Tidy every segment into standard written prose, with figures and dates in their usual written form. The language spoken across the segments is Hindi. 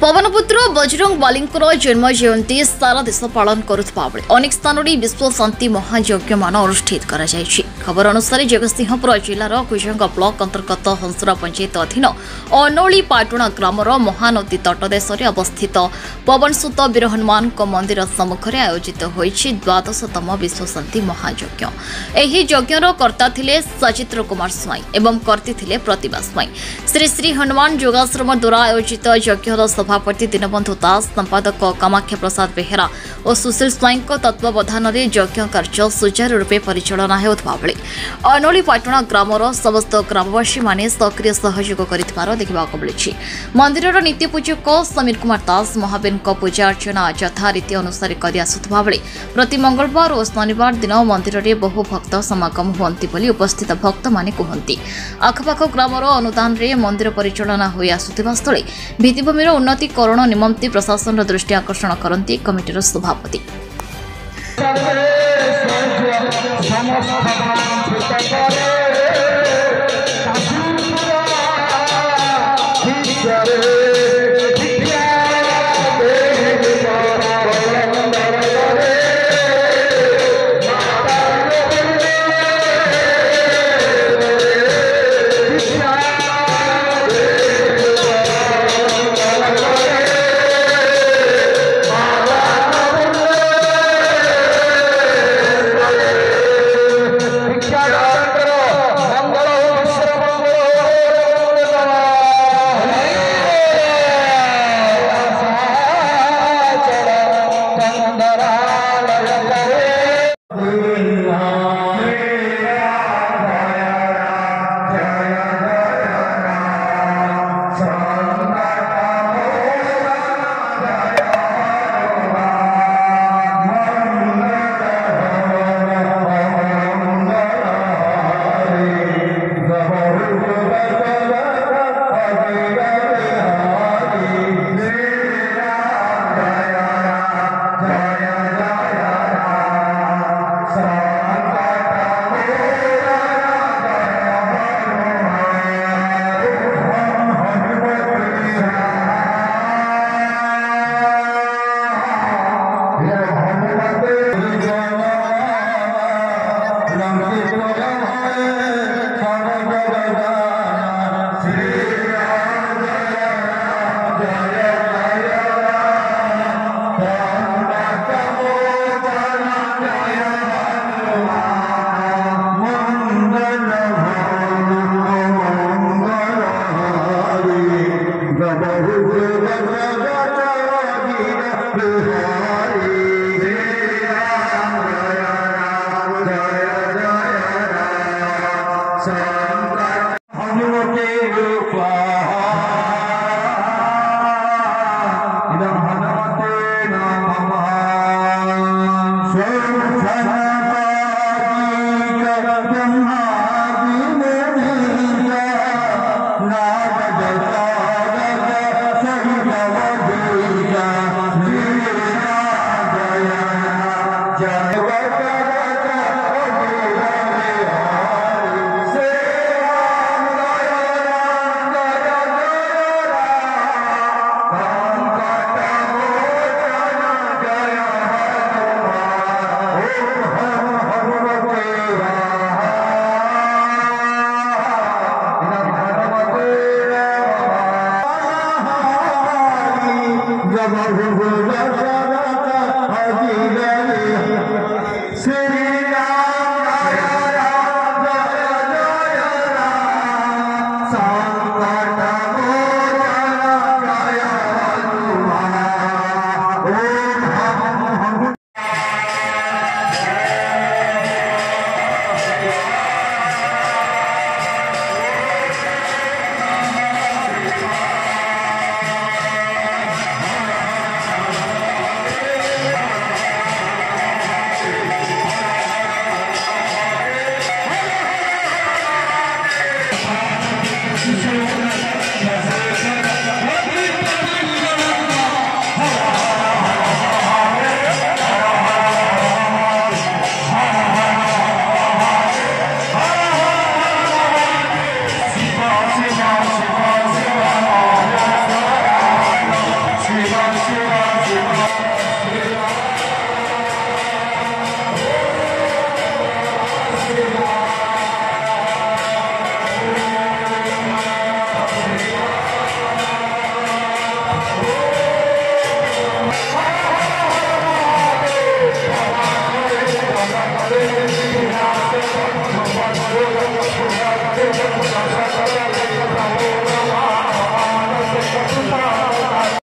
पवनपुत्र बजरंग बालींकर जन्म जयंती सारा देश पालन करुवा बेले अनेक स्थान में विश्व शांति महायज्ञ मान अनुष्ठित कर खबर अनुसार जगतसिंहपुर जिलार कुजंग ब्लॉक अंतर्गत हंसुरा पंचायत अधीन अनोली पाटुणा ग्रामर महानदी तटदेश अवस्थित पवनसुत वीर हनुमान मंदिर सम्मुखें आयोजित होइछि द्वादशतम विश्व शांति महायज्ञ। एही यज्ञर कर्ता थिले सचित्र कुमार स्वाई एवं कर्ती थिले प्रतिभा स्वाई। श्री श्री हनुमान योगाश्रम द्वारा आयोजित यज्ञर सभापति दीनबंधु दास, संपादक कामाख्या प्रसाद बेहेरा और सुशील स्वाई तत्वावधान में यज्ञ कार्य सुचारू रूपे परिचालना होता बेले अनोली पाटुणा ग्रामर समस्त ग्रामवासी माने सक्रिय सहयोग कर देखा मिली। मंदिर नीति पूजक समीर कुमार दास महाबेन पूजा अर्चना यथा रीति अनुसार कर बेले प्रति मंगलवार और शनिवार दिन मंदिर में बहु भक्त समागम होती उपस्थित भक्त माने कहते। आखपाख ग्रामर अनुदान रे मंदिर परिचालना हो आसुवा स्थले भित्तिभूमिर उन्नतीकरण निमंते प्रशासन दृष्टि आकर्षण करती कमिटीर सभापति।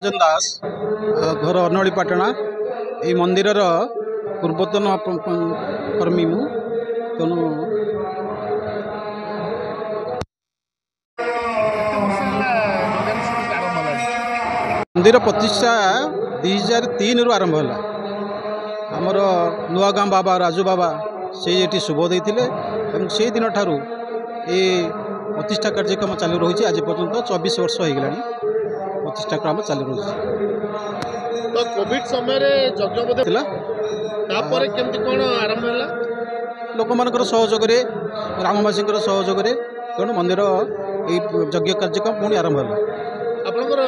ରंजन दास घर अनोलीपाटना ये मंदिर पूर्वतन कर्मी मु तेणु मंदिर प्रतिष्ठा 2003 रु आरंभ है आमर नुआगाँ बाबा राजू बाबा से ये शुभ देते से दिन ठारू ये प्रतिष्ठा कार्यक्रम चालू रही आज पर्यंत 24 वर्ष हो गला प्रतिष्ठा क्रम चालू रही तो कोविड समय केमती कौन आरंभ है लोक मान सहयोग ग्रामवासी सहयोग तेणु मंदिर यज्ञ कार्यक्रम पुणी आरंभ है आपनकर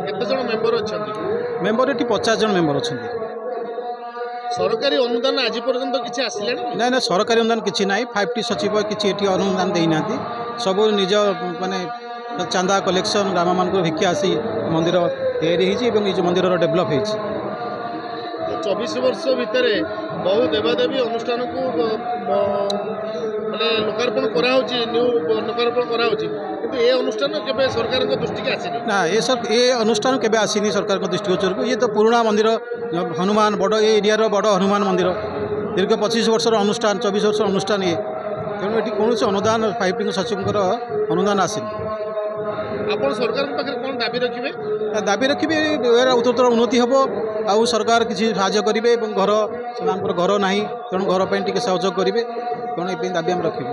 केते जण मेंबर अच्छा मेंबर ये 50 जन मेंबर अच्छा सरकारी अनुदान आज पर्यंत किसी आसिले ना ना सरकारी अनुदान किसी ना 5T सचिव किसी अनुदान देना सब निज माने चांदा कलेक्शन ग्राम मान भिक्षा आसी मंदिर या मंदिर डेभलप हो 24 वर्ष भितर बहु देवादेवी अनुष्ठान को माने लोकार्पण लोकार्पण किंतु ये अनुष्ठान केबे सरकार दृष्टि के आसीनी ना ये अनुष्ठान केबे आसीनी सरकार दृष्टिगोचर को ये तो पुराना मंदिर हनुमान बड़ ये एरिया बड़ हनुमान मंदिर दीर्घ 25 वर्ष अनुष्ठान 24 वर्ष अनुष्ठान ये तेणु ये कौन से अनुदान 5T सचिव अनुदान आसीनी आपण सरकार पाखे कौन दाबी रखिए उत्तर उन्नति हम आउ सरकार किसी साहाय्य करेंगे घर से घर ना तेणु घर पर टी सहयोग करेंगे तेणु ये दाबी आम रखिए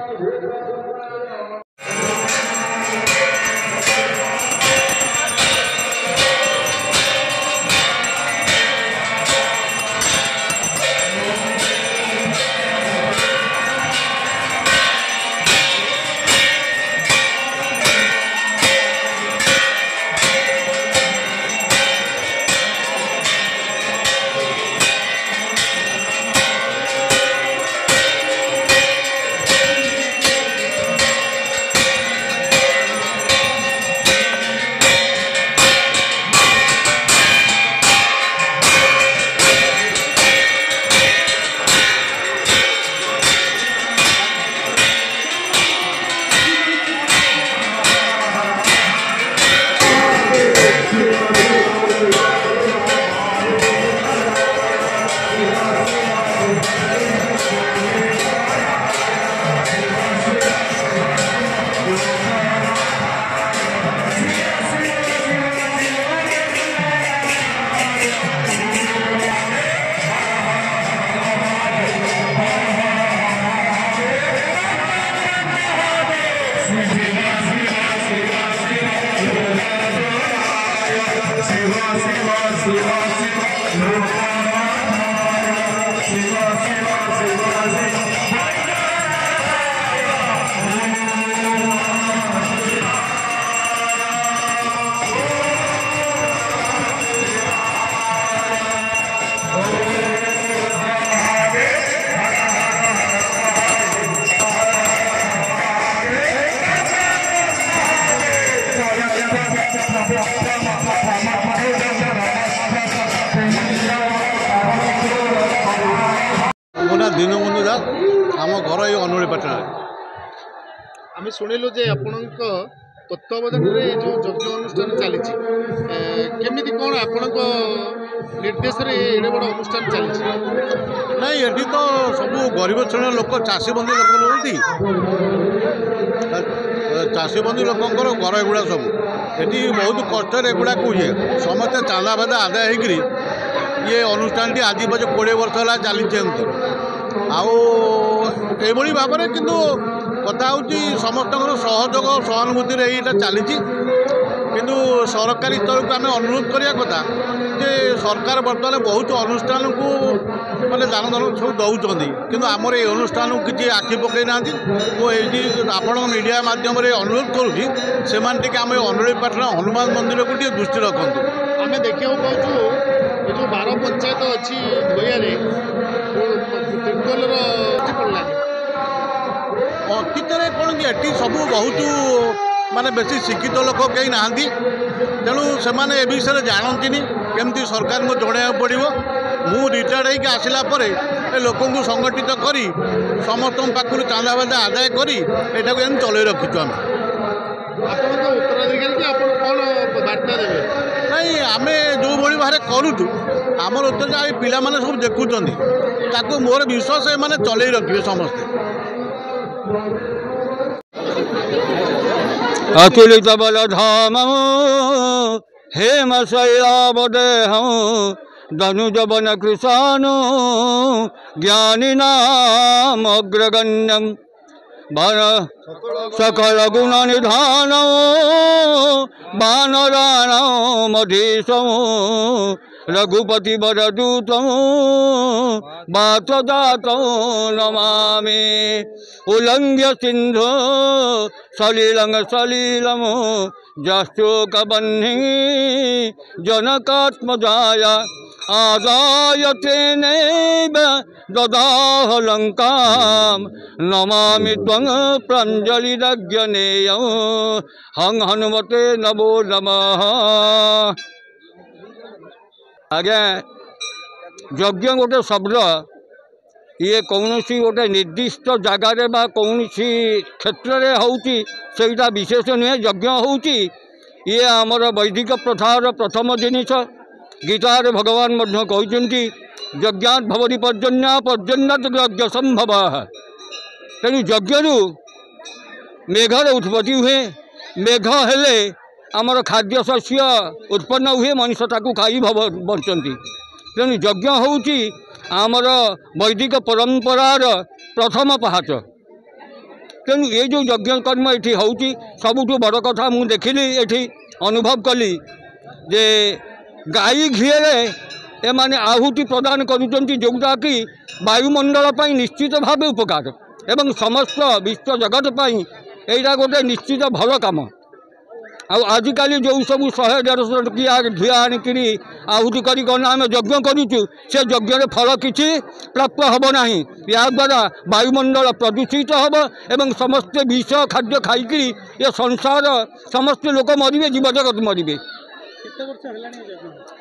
दीनबंधु दास आम घर ये अनोलीपाटना आम शुणिलु जे आपण तत्वावधान जो यज्ञ अनुष्ठान चली केमी कौन आपण निर्देश एडे बड़ अनुष्ठान चली ना ये तो सब गरीब श्रेणी लोक चाषी बंधु लोक रुहति चाषी बंधु लोकर घर एगुड़ा सब ये बहुत कष्ट एगुड़ा हुए समस्ते चांदा फादा आदाय होकर ये अनुष्ठान टी आज बजे 20 वर्ष है चली आउरी भाव में किंतु कथा हूँ समस्त सहयोग सहानुभूति यहाँ चली किंतु सरकारी स्तर को आम अनुरोध करवा कथा जे सरकार बर्तमान बहुत अनुष्ठान को माने दान धन सब दौरान किंतु आमर ये अनुष्ठान को किसी आखि पकई ना मुझे आपण मीडिया मध्यम अनुरोध करुँगी से आम अनोलीपाटना हनुमान मंदिर को दृष्टि रखु आम देखा पाचु ये जो 12 पंचायत अच्छी धोइयारे अतीत कौन कि ये सब बहुत माने बेसी शिक्षित लोक कहीं ना तेणु से ए विषय जानती केमती सरकार को जड़ाया पड़ो मु रिटायर्ड आसला लोक संगठित कर समस्त पाखु चांदा फादा आदाय कर चल रखीचु आम उत्तराधिकारी कौन बार्ता देवे ନାଇଁ ଆମେ ଯେଉଁଭଳି ଭାବରେ କରୁଛୁ ଆମର ଉତ୍ତର ଏ ପିଲାମାନେ ସବୁ ଦେଖୁଛନ୍ତି ତାକୁ ମୋର ବିଶ୍ୱାସ ଏମାନେ ଚଲେଇ ରଖିବେ ସମସ୍ତେ। अतुलित बलधाम हेम शैलावदेह धनुजवन कृशानु ज्ञानी नाम अग्रगण्यम सकल गुण निधान वानराणामधीशं रघुपति वरदूत वातदात नमामि उल्लंघ्य सिंधु सलिलं सलिलं जस्तोकबह्नि जनकात्मजाय आदाय तेनैव ददाह लंकां नमामि त्वं प्राञ्जलिरग्नेयं हं हनुमते नमो नमः। आज्ञा यज्ञ गोटे शब्द ये कौन गोटे निर्दिष्ट जगार बा कौन क्षेत्र में होता विशेष नुहे। यज्ञ होती ये आमर वैदिक प्रथार प्रथम जिनिस। गीतार भगवान मध्य कहते यज्ञात भवति पर्जन्या पर्जन्यात यज्ञ संभव। तेणु यज्ञ मेघर उत्पत्ति हुए। मेघ हेले आमर खाद्य शस्य उत्पन्न हुए मनुष्य ताकू खाई बंचती। तेणु यज्ञ होती आमर वैदिक परंपरार प्रथम पहाच। तेणु ये जो यज्ञ कर्म ये होती सबुठ बड़ कथा मुझे देखिली ये अनुभव कली जे गाई घीरे एमाने आहुति प्रदान करुँच जोटा कि वायुमंडल पर निश्चित भाव उपकार एवं समस्त विश्व जगत पर यहाँ गोटे निश्चित भल कम। आजिकल जो सब 100-150 टकिया घी आनिकी आहुति कर आम यज्ञ करुचु से यज्ञ फल किसी प्राप्त हम ना। या द्वारा वायुमंडल प्रदूषित हम एवं समस्त विष खाद्य खाई ये संसार समस्त लोक मरवे जीव जगत मरवे।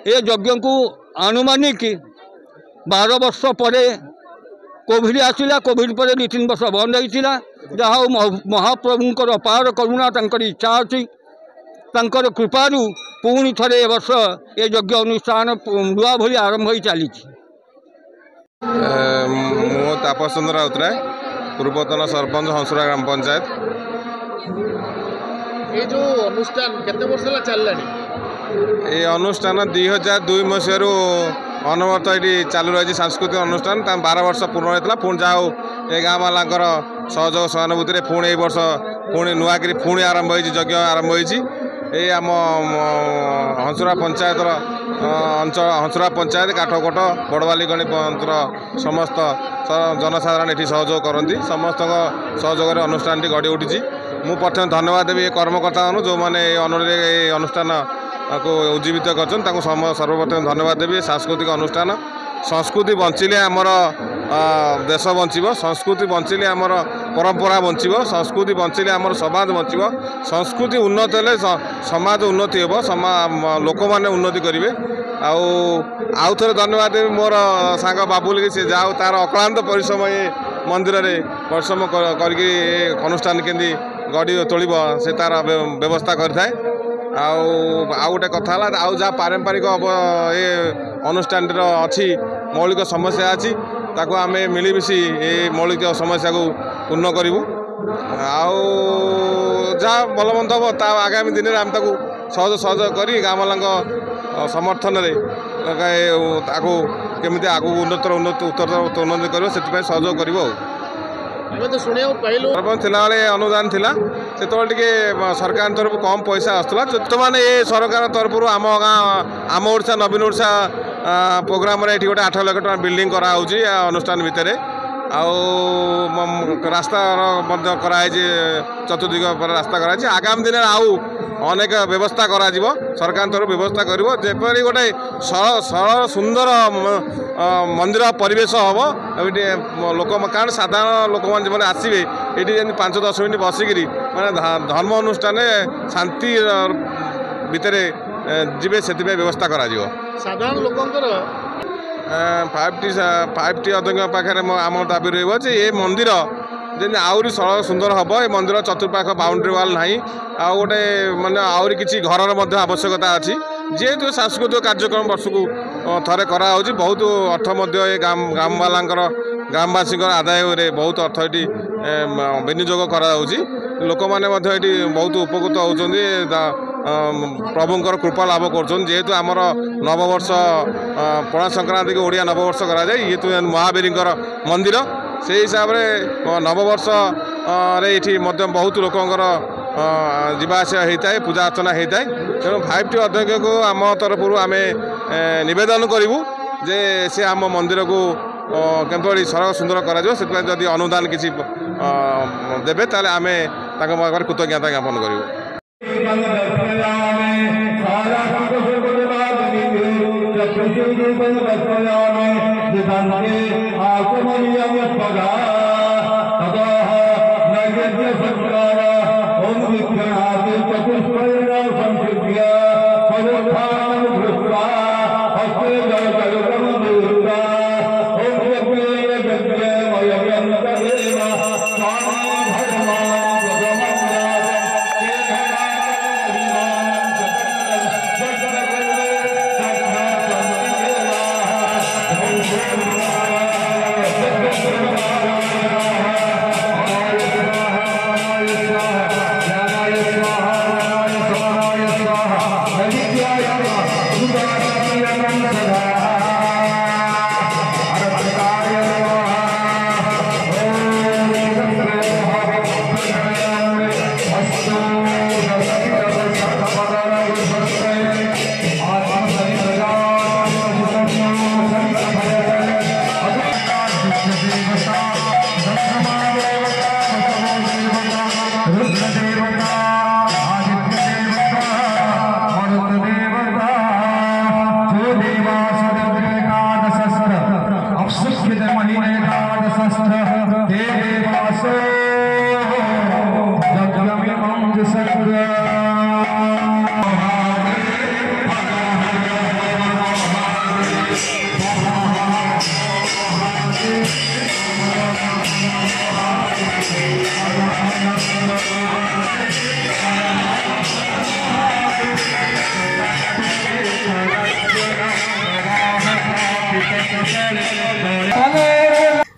ये यज्ञ को आनुमानिक 12 वर्ष पर कोविड आसला। कोविड पर 2-3 वर्ष बंद होता जहाँ महाप्रभुंर अपार करुणा तंकर इच्छा अच्छी तंकर कृपारू पुणी थे वर्ष ये यज्ञ अनुष्ठान नुआ भली आरंभ हो चली। मो तापस चंद्र राउतराय पूर्वतन सरपंच हंसुरा ग्राम पंचायत। ये जो अनुष्ठान केते वर्ष चलला? ये अनुष्ठान 2002 मसीह अनवरत ये चालू रही सांस्कृतिक अनुष्ठान 12 वर्ष पूर्ण होता। पुणी जाओ ये गाँव वालांकर सहयोग सहानुभूति पुणी वर्ष पुणी नुआकरी पुणी आरंभ हो यज्ञ आरंभ हो। आम हंसुरा पंचायत अंचल हंसुरा पंचायत काठकोट बड़वालीगणी पंचर समस्त जनसाधारण ये सहयोग करती। समस्त सहयोग अनुष्ठान गढ़ी उठी। मु प्रथम धन्यवाद देवी कर्मकर्ता जो मैंने अनुष्ठान को उज्जीवित कर सर्वप्रथम धन्यवाद देवी। सांस्कृतिक अनुष्ठान संस्कृति बंचिले आमर देश बंचब। संस्कृति बंचिले आमर परंपरा बंचब। संस्कृति बंचिले आमर समाज बंचब। संस्कृति उन्नत हेले समाज उन्नति हेब लोक मैंने उन्नति करेंगे। आउ थे धन्यवाद देवी मोर सांग बाबुल की से जाओ तार अक्लांत परिश्रम ये मंदिर में परिश्रम करके अनुष्ठान केंदी गढ़ी तोड़ब से तार व्यवस्था करें। आउ गोटे कथा आउ जहाँ पारंपरिक ये अनुष्ठान अच्छी मौलिक समस्या अच्छी ताको आम मिलमिशी ये मौलिक समस्या को पूर्ण करूँ। जहाँ भलमंद हम आगामी दिन में आम सहयोग कर गाँव वाला समर्थन केमी आगू उत्तर उन्नति कर सहयोग कर। सरपंच थिला अनुदान थिला से सरकार तरफ कम पैसा आसला। बर्तमान ये सरकार तरफ आम गाँ आम ओडिशा नवीन ओडिशा प्रोग्राम ये गोटे 8 लाख टका बिल्डिंग कराऊँगी अनुष्ठान भितर। रास्ता कराई चतुर्दिग पर रास्ता कराई। आगामी दिन आउ अनेक व्यवस्था करा सरकार तरफ व्यवस्था करपरी गोटे सरल सुंदर मंदिर परिवेश हम लोक कारण साधारण लोक मैंने आसवे ये 5-10 मिनट बसिक मैंने धर्म अनुष्ठान शांति भितर जीवे से व्यवस्था करा साधारण लोकंर 5T अध्यक्ष पाखे आम दाबी रही ये मंदिर जमी आहरी सरल सुंदर हम। ये मंदिर चतुर्पाख बाउंड्री वाल ना आ गोटे मानने आहरी किसी घर आवश्यकता अच्छी जेहेतु सांस्कृतिक कार्यक्रम वर्ष को थे कराऊँच बहुत अर्थ ग्रामवासी आदाय बहुत अर्थ ये विनियोग कराऊँच लोक मैंने बहुत उपकृत होती प्रभुंर कृपा लाभ करेतु आमर नववर्ष पणा संक्रांति को ओडिया नववर्ष कराए ये तो महावीर मंदिर से हिसाब से नववर्ष ये बहुत लोकंर जीवाआसा होता है पूजा अर्चना होता है तेणु 5T अध्यक्ष को आम तरफ आम नवेदन करूँ जे से आम मंदिर को केमती सरल सुंदर करी अनुदान किसी देवे ताले आम कृतज्ञता ज्ञापन करूँ।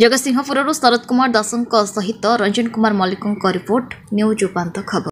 जगतसिंहपुर शरद कुमार दास सहित रंजन कुमार मल्लिक रिपोर्ट न्यूज उपांत खबर।